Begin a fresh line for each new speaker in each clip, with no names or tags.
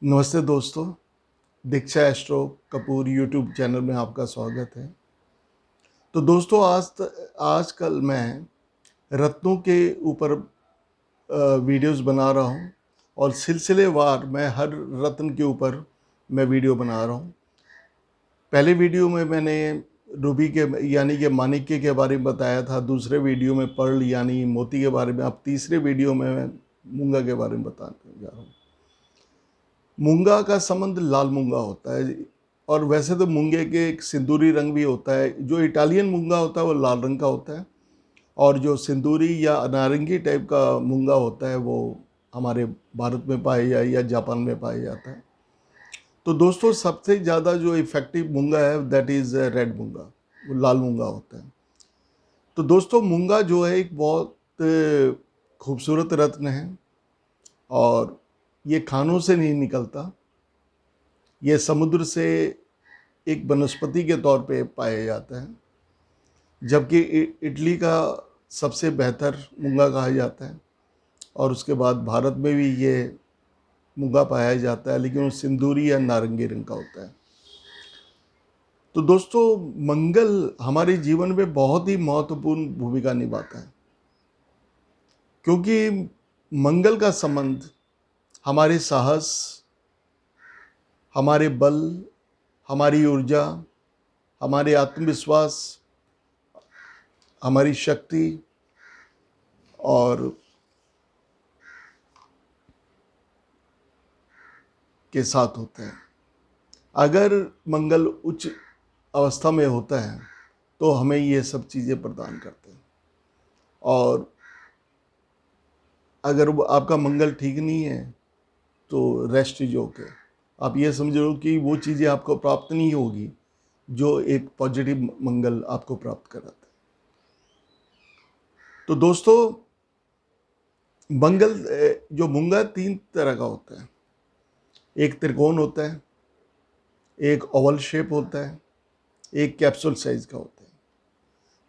नमस्ते दोस्तों, दीक्षा astro Kapoor YouTube channel में आपका स्वागत है। तो दोस्तों आजकल मैं रत्नों के ऊपर वीडियोस बना रहा हूँ और सिलसिलेवार मैं हर रत्न के ऊपर मैं वीडियो बना रहा हूँ। पहले वीडियो में मैंने रूबी के यानी कि माणिक्य के बारे में बताया था, दूसरे वीडियो में पर्ल यानी मोती के बारे में, अब तीसरे वीडियो में मैं मूंगा के बारे में बताने जा रहा हूँ। मूंगा का संबंध लाल मूंगा होता है और वैसे तो मूंगे के एक सिंदूरी रंग भी होता है। जो इटालियन मूंगा होता है वो लाल रंग का होता है और जो सिंदूरी या नारंगी टाइप का मूंगा होता है वो हमारे भारत में पाया जाए या जापान में पाया जाता है। तो दोस्तों सबसे ज़्यादा जो इफ़ेक्टिव मूंगा है दैट इज़ रेड मूंगा, वो लाल मूंगा होता है। तो दोस्तों मूंगा जो है एक बहुत खूबसूरत रत्न है और ये खानों से नहीं निकलता, ये समुद्र से एक वनस्पति के तौर पे पाया जाता है, जबकि इटली का सबसे बेहतर मूंगा कहा जाता है और उसके बाद भारत में भी ये मूंगा पाया जाता है, लेकिन वो सिंदूरी या नारंगी रंग का होता है। तो दोस्तों मंगल हमारे जीवन में बहुत ही महत्वपूर्ण भूमिका निभाता है, क्योंकि मंगल का संबंध हमारे साहस, हमारे बल, हमारी ऊर्जा, हमारे आत्मविश्वास, हमारी शक्ति और के साथ होता है। अगर मंगल उच्च अवस्था में होता है तो हमें ये सब चीज़ें प्रदान करते हैं, और अगर आपका मंगल ठीक नहीं है तो रेस्ट इज ओके। आप ये समझो कि वो चीज़ें आपको प्राप्त नहीं होगी जो एक पॉजिटिव मंगल आपको प्राप्त कराता है। तो दोस्तों मंगल जो मूंगा तीन तरह का होता है। एक त्रिकोण होता है, एक ओवल शेप होता है, एक कैप्सूल साइज का होता है।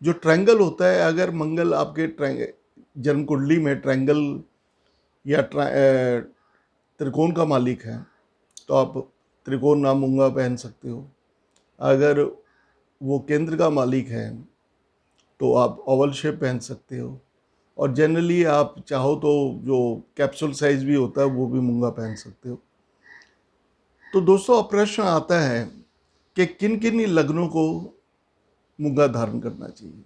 जो ट्रायंगल होता है, अगर मंगल आपके जन्म कुंडली में ट्रायंगल या त्रिकोण का मालिक है तो आप त्रिकोण नाम मूंगा पहन सकते हो। अगर वो केंद्र का मालिक है तो आप ओवल शेप पहन सकते हो, और जनरली आप चाहो तो जो कैप्सूल साइज भी होता है वो भी मूंगा पहन सकते हो। तो दोस्तों अब प्रश्न आता है कि किन किन लग्नों को मूंगा धारण करना चाहिए।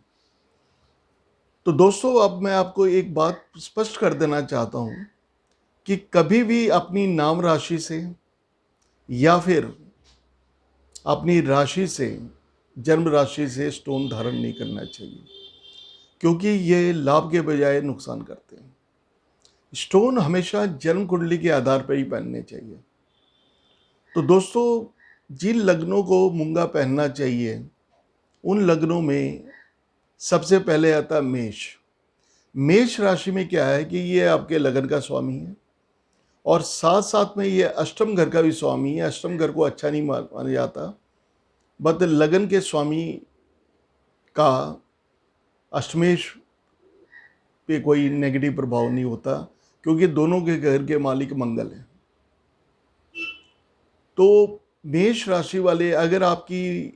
तो दोस्तों अब मैं आपको एक बात स्पष्ट कर देना चाहता हूं कि कभी भी अपनी नाम राशि से या फिर अपनी राशि से, जन्म राशि से स्टोन धारण नहीं करना चाहिए, क्योंकि ये लाभ के बजाय नुकसान करते हैं। स्टोन हमेशा जन्म कुंडली के आधार पर ही पहनने चाहिए। तो दोस्तों जिन लग्नों को मूंगा पहनना चाहिए उन लग्नों में सबसे पहले आता है मेष। मेष राशि में क्या है कि ये आपके लगन का स्वामी है और साथ साथ में ये अष्टम घर का भी स्वामी है। अष्टम घर को अच्छा नहीं माना जाता, बट लगन के स्वामी का अष्टमेश पे कोई नेगेटिव प्रभाव नहीं होता, क्योंकि दोनों के घर के मालिक मंगल हैं। तो मेष राशि वाले, अगर आपकी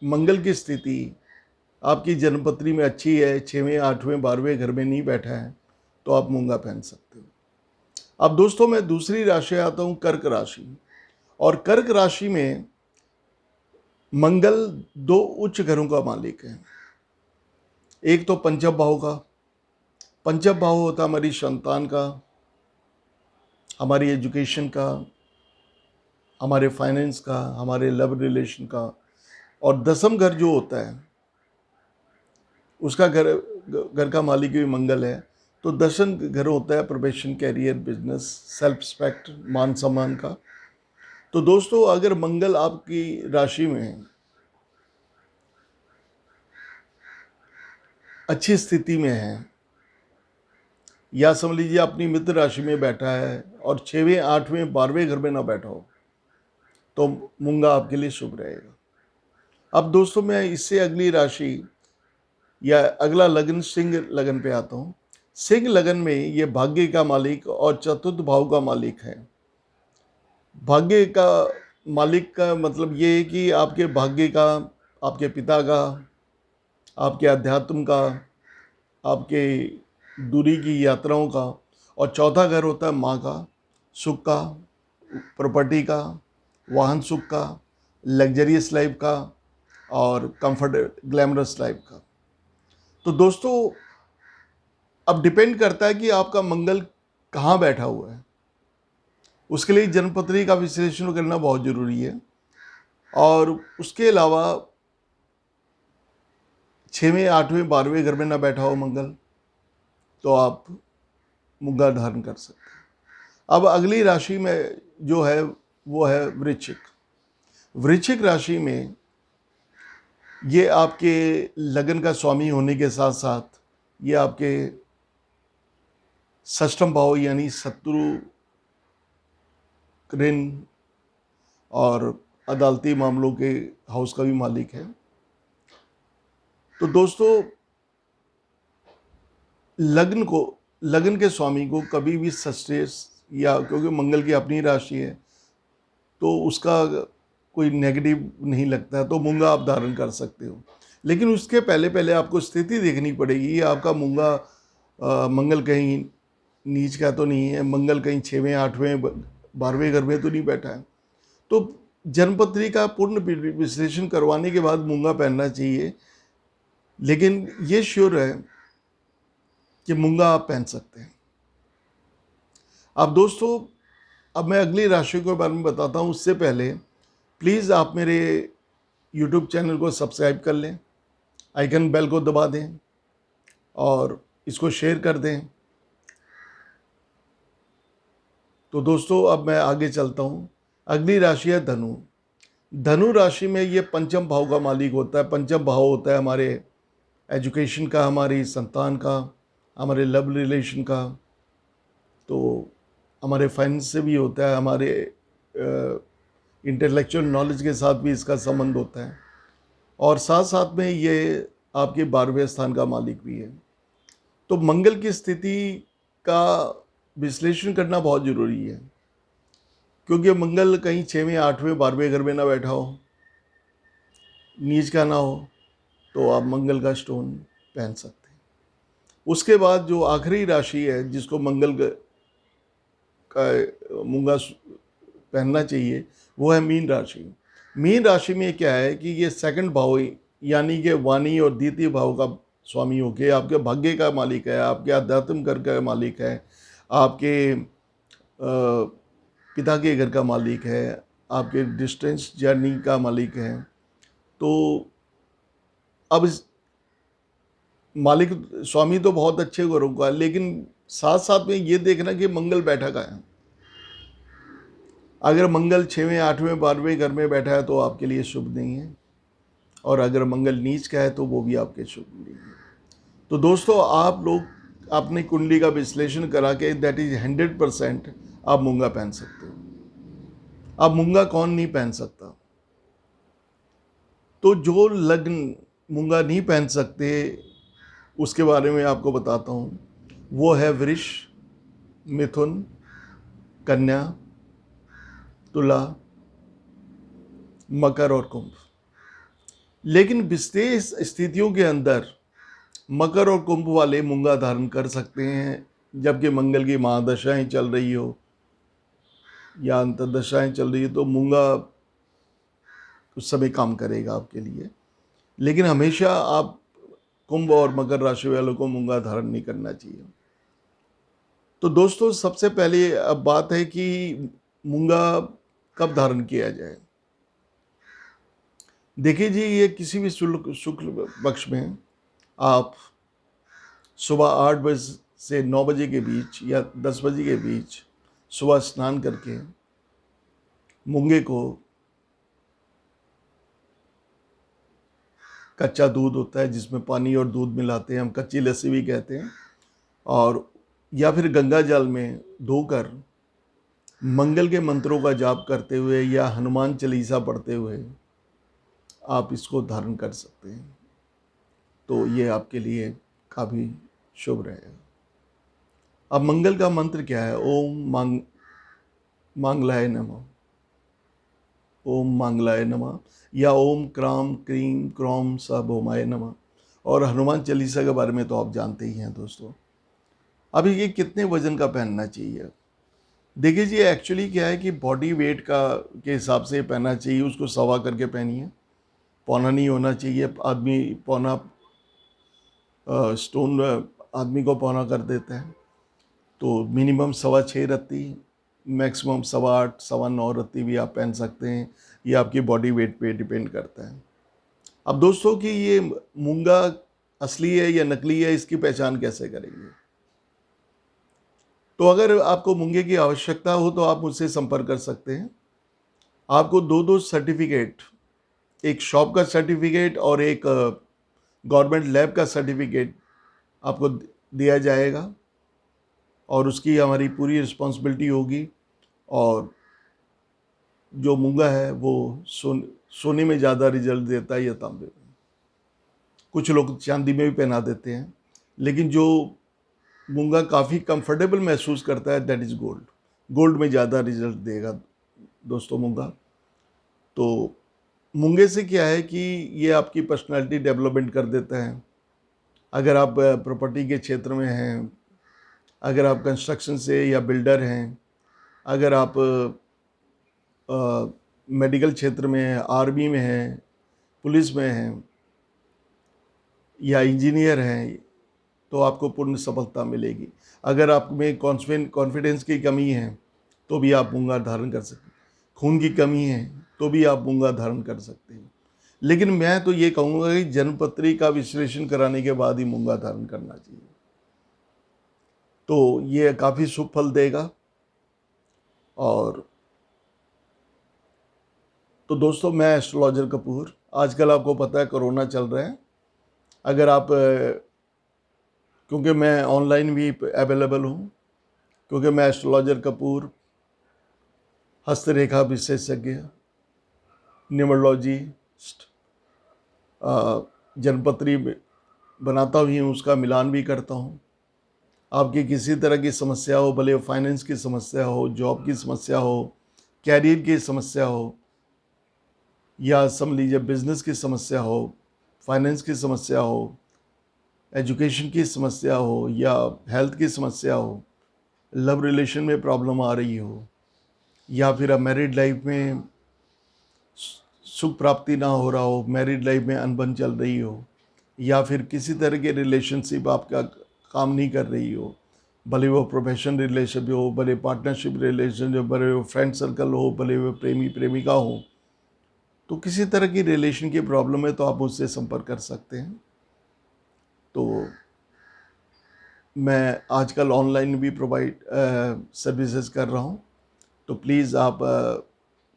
मंगल की स्थिति आपकी जन्मपत्री में अच्छी है, 6वें 8वें 12वें घर में नहीं बैठा है, तो आप मूंगा पहन सकते हो। अब दोस्तों मैं दूसरी राशि आता हूँ कर्क राशि, और कर्क राशि में मंगल दो उच्च घरों का मालिक है। एक तो पंचम भाव का, पंचम भाव होता है हमारी संतान का, हमारी एजुकेशन का, हमारे फाइनेंस का, हमारे लव रिलेशन का। और दसम घर जो होता है उसका घर का मालिक भी मंगल है। तो दसम घर होता है profession, career, business, self respect, मान सम्मान का। तो दोस्तों अगर मंगल आपकी राशि में अच्छी स्थिति में है, या समझ लीजिए अपनी मित्र राशि में बैठा है और 6वें 8वें 12वें घर में ना बैठा हो, तो मूंगा आपके लिए शुभ रहेगा। अब दोस्तों मैं इससे अगली राशि या अगला लगन सिंह लगन पे आता हूँ। सिंह लगन में ये भाग्य का मालिक और चतुर्थ भाव का मालिक है। भाग्य का मालिक का मतलब ये है कि आपके भाग्य का, आपके पिता का, आपके अध्यात्म का, आपके दूरी की यात्राओं का। और चौथा घर होता है माँ का, सुख का, प्रॉपर्टी का, वाहन सुख का, लग्जरियस लाइफ का और कंफर्ट ग्लैमरस लाइफ का। तो दोस्तों, अब डिपेंड करता है कि आपका मंगल कहाँ बैठा हुआ है। उसके लिए जन्मपत्री का विश्लेषण करना बहुत जरूरी है। और उसके अलावा 6वें, 8वें, 12वें घर में ना बैठा हो मंगल, तो आप मुंगा धारण कर सकते हैं। अब अगली राशि में जो है वो है वृश्चिक। वृश्चिक राशि में ये आपके लगन का स्वामी होने के साथ साथ ये आपके षष्ठम भाव यानी शत्रु, ऋण और अदालती मामलों के हाउस का भी मालिक है। तो दोस्तों, लगन के स्वामी को कभी भी सस्टेस, या क्योंकि मंगल की अपनी राशि है तो उसका कोई नेगेटिव नहीं लगता है, तो मूंगा आप धारण कर सकते हो। लेकिन उसके पहले पहले आपको स्थिति देखनी पड़ेगी। आपका मूंगा मंगल कहीं नीच का तो नहीं है, मंगल कहीं 6वें, 8वें, 12वें घर में तो नहीं बैठा है। तो जन्मपत्री का पूर्ण विश्लेषण करवाने के बाद मूंगा पहनना चाहिए। लेकिन ये श्योर है कि मूंगा आप पहन सकते हैं। अब दोस्तों, अब मैं अगली राशि के बारे में बताता हूँ। उससे पहले प्लीज़ आप मेरे यूट्यूब चैनल को सब्सक्राइब कर लें, आइकन बेल को दबा दें और इसको शेयर कर दें। तो दोस्तों, अब मैं आगे चलता हूँ। अगली राशि है धनु। धनु राशि में ये पंचम भाव का मालिक होता है। पंचम भाव होता है हमारे एजुकेशन का, हमारी संतान का, हमारे लव रिलेशन का, तो हमारे फाइनेंस से भी होता है, हमारे इंटेलेक्चुअल नॉलेज के साथ भी इसका संबंध होता है। और साथ साथ में ये आपके 12वें स्थान का मालिक भी है। तो मंगल की स्थिति का विश्लेषण करना बहुत ज़रूरी है, क्योंकि मंगल कहीं 6वें, 8वें, 12वें घर में ना बैठा हो, नीच का ना हो, तो आप मंगल का स्टोन पहन सकते हैं। उसके बाद जो आखिरी राशि है जिसको मंगल का मूंगा पहनना चाहिए, वो है मीन राशि। मीन राशि में क्या है कि ये सेकंड भाव यानी कि वाणी और द्वितीय भाव का स्वामी होके आपके भाग्य का मालिक है, आपके आध्यात्म घर का मालिक है, आपके पिता के घर का मालिक है, आपके डिस्टेंस जर्नी का मालिक है। तो अब इस मालिक स्वामी तो बहुत अच्छे घरों का है, लेकिन साथ साथ में ये देखना कि मंगल बैठा का है। अगर मंगल 6वें, 8वें, 12वें घर में बैठा है तो आपके लिए शुभ नहीं है, और अगर मंगल नीच का है तो वो भी आपके शुभ नहीं है। तो दोस्तों, आप लोग अपनी कुंडली का विश्लेषण करा के दैट इज 100% आप मूंगा पहन सकते हो। अब मूंगा कौन नहीं पहन सकता? तो जो लग्न मूंगा नहीं पहन सकते उसके बारे में आपको बताता हूँ। वो है वृष, मिथुन, कन्या, तुला, मकर और कुंभ। लेकिन विशेष स्थितियों के अंदर मकर और कुंभ वाले मूंगा धारण कर सकते हैं, जबकि मंगल की महादशाएं चल रही हो या अंतर्दशाएं चल रही हो, तो मूंगा उस समय काम करेगा आपके लिए। लेकिन हमेशा आप कुंभ और मकर राशि वालों को मूंगा धारण नहीं करना चाहिए। तो दोस्तों, सबसे पहले अब बात है कि मूंगा कब धारण किया जाए। देखिए जी, ये किसी भी शुक्ल पक्ष में आप सुबह 8 बजे से 9 बजे के बीच या 10 बजे के बीच सुबह स्नान करके मूंगे को, कच्चा दूध होता है जिसमें पानी और दूध मिलाते हैं, हम कच्ची लस्सी भी कहते हैं, और या फिर गंगा जल में धोकर मंगल के मंत्रों का जाप करते हुए या हनुमान चालीसा पढ़ते हुए आप इसको धारण कर सकते हैं। तो ये आपके लिए काफ़ी शुभ रहेगा। अब मंगल का मंत्र क्या है? ओम मांगलाय नमः। ओम मंगलाय नमः या ओम क्राम क्रीम क्रौम सभौमाय नमः। और हनुमान चालीसा के बारे में तो आप जानते ही हैं दोस्तों। अभी ये कितने वजन का पहनना चाहिए? देखिए जी, एक्चुअली क्या है कि बॉडी वेट का के हिसाब से पहनना चाहिए, उसको सवा करके पहनिए, पौना नहीं होना चाहिए। आदमी पौना स्टोन आदमी को पौना कर देता है, तो मिनिमम 6.25 रत्ती, मैक्सिमम 8.25 9.25 रत्ती भी आप पहन सकते हैं। ये आपकी बॉडी वेट पे डिपेंड करता है। अब दोस्तों कि ये मूंगा असली है या नकली है, इसकी पहचान कैसे करेंगे? तो अगर आपको मूंगे की आवश्यकता हो तो आप मुझसे संपर्क कर सकते हैं। आपको दो सर्टिफिकेट, एक शॉप का सर्टिफिकेट और एक गवर्नमेंट लैब का सर्टिफिकेट आपको दिया जाएगा, और उसकी हमारी पूरी रिस्पॉन्सिबिलिटी होगी। और जो मूंगा है वो सोने में ज़्यादा रिजल्ट देता है या तांबे में। कुछ लोग चांदी में भी पहना देते हैं, लेकिन जो मूंगा काफ़ी कंफर्टेबल महसूस करता है, दैट इज़ गोल्ड। गोल्ड में ज़्यादा रिजल्ट देगा दोस्तों मूंगा। तो मूंगे से क्या है कि ये आपकी पर्सनालिटी डेवलपमेंट कर देता है। अगर आप प्रॉपर्टी के क्षेत्र में हैं, अगर आप कंस्ट्रक्शन से या बिल्डर हैं, अगर आप मेडिकल क्षेत्र में हैं, आर्मी में हैं, पुलिस में हैं या इंजीनियर हैं, तो आपको पूर्ण सफलता मिलेगी। अगर आप में कॉन्फिडेंस की कमी है तो भी आप मूंगा धारण कर सकते हैं। खून की कमी है तो भी आप मूंगा धारण कर सकते हैं। लेकिन मैं तो ये कहूँगा कि जन्मपत्री का विश्लेषण कराने के बाद ही मूंगा धारण करना चाहिए, तो ये काफ़ी शुभ फल देगा। और तो दोस्तों, मैं एस्ट्रोलॉजर कपूर, आजकल आपको पता है कोरोना चल रहा है। अगर आप क्योंकि मैं ऑनलाइन भी अवेलेबल हूँ, क्योंकि मैं एस्ट्रोलॉजर कपूर, हस्तरेखा विशेषज्ञ, न्यूमरोलॉजिस्ट, जन्मपत्री बनाता भी हूँ, उसका मिलान भी करता हूँ। आपकी किसी तरह की समस्या हो, भले फाइनेंस की समस्या हो, जॉब की समस्या हो, कैरियर की समस्या हो, या समझ लीजिए बिजनेस की समस्या हो, फाइनेंस की समस्या हो, एजुकेशन की समस्या हो, या हेल्थ की समस्या हो, लव रिलेशन में प्रॉब्लम आ रही हो, या फिर अब मैरिड लाइफ में सुख प्राप्ति ना हो रहा हो, मैरिड लाइफ में अनबन चल रही हो, या फिर किसी तरह के रिलेशनशिप आपका काम नहीं कर रही हो, भले वो प्रोफेशन रिलेशन हो, भले पार्टनरशिप रिलेशन हो, भले वो फ्रेंड सर्कल हो, भले वो प्रेमी प्रेमिका हो, तो किसी तरह की रिलेशन की प्रॉब्लम है तो आप मुझसे संपर्क कर सकते हैं। तो मैं आजकल ऑनलाइन भी प्रोवाइड सर्विसेज कर रहा हूँ, तो प्लीज़ आप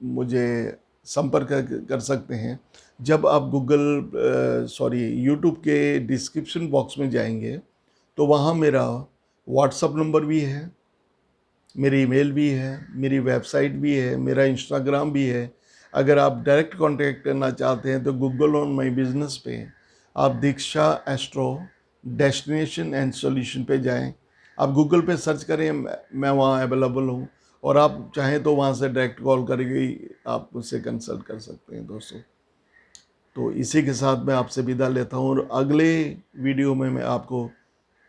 मुझे संपर्क कर सकते हैं। जब आप यूट्यूब के डिस्क्रिप्शन बॉक्स में जाएंगे तो वहाँ मेरा व्हाट्सअप नंबर भी है, मेरी ईमेल भी है, मेरी वेबसाइट भी है, मेरा इंस्टाग्राम भी है। अगर आप डायरेक्ट कांटेक्ट करना चाहते हैं तो गूगल ऑन माई बिजनेस पे आप दीक्षा एस्ट्रो डेस्टिनेशन एंड सॉल्यूशन पे जाएं। आप गूगल पे सर्च करें, मैं वहाँ अवेलेबल हूँ, और आप चाहें तो वहाँ से डायरेक्ट कॉल करके आप मुझसे कंसल्ट कर सकते हैं दोस्तों। तो इसी के साथ मैं आपसे विदा लेता हूँ, और अगले वीडियो में मैं आपको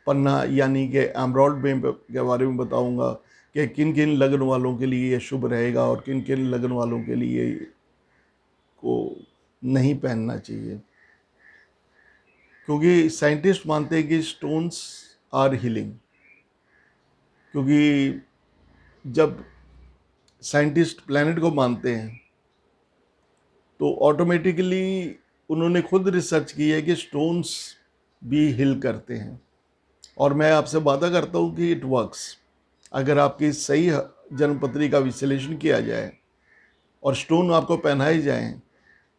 पन्ना यानी कि एमराल्ड में के बारे में बताऊंगा कि किन किन लगन वालों के लिए ये शुभ रहेगा और किन किन लगन वालों के लिए को नहीं पहनना चाहिए। क्योंकि साइंटिस्ट मानते हैं कि स्टोन्स आर हीलिंग। क्योंकि जब साइंटिस्ट प्लैनेट को मानते हैं तो ऑटोमेटिकली उन्होंने खुद रिसर्च की है कि स्टोन्स भी हिल करते हैं, और मैं आपसे वादा करता हूँ कि इट वर्क्स। अगर आपकी सही जन्मपत्री का विश्लेषण किया जाए और स्टोन आपको पहनाए जाएं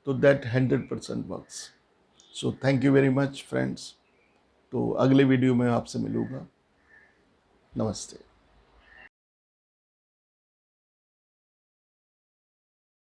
तो that 100% works. So thank you very much friends. तो अगले वीडियो में आपसे मिलूँगा। नमस्ते।